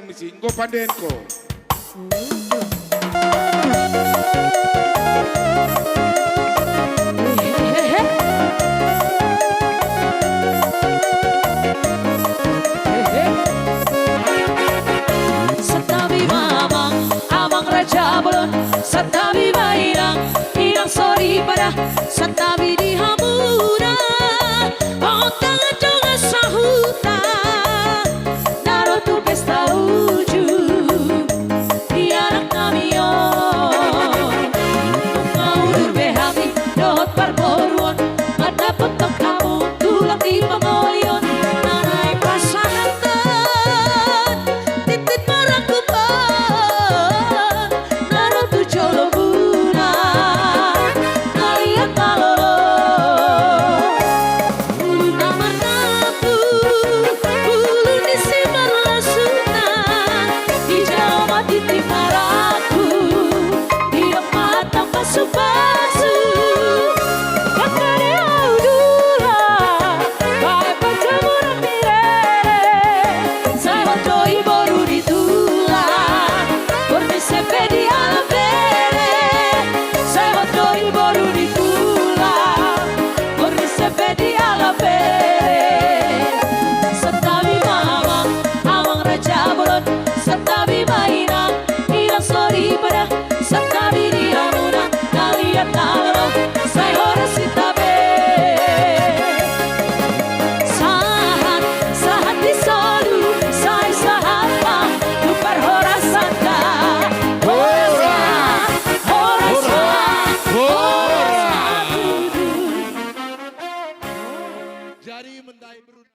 misi nggo pandenko. Setabi mamang amang raja belon, setabi bairang irang sorry pada, setabi di hamura otang jonga sahuta naro tu pesta uju di anak kami yo ngaulur behami dot parboruan ada petok kamu tulang di pangolion nanai pasangan titit marakupan naro tu jolo buna kalian malolo ulu namar napu ulu nisimar lasunan di jawa titik maraku di mata pasu-pasu bakare audula bae pacamura mirere sai hotoi boru di tulang permise pedi ala bere sai hotoi boru di tulang permise pedi ala bere setabi mamang amang raja bolon setabi mainang irang sorry pada setabi di amuna kalian nalo sai hora sitabe sahat sahat di solu sai sahat pa lupar hora santa hora hora hora Jari mendai berun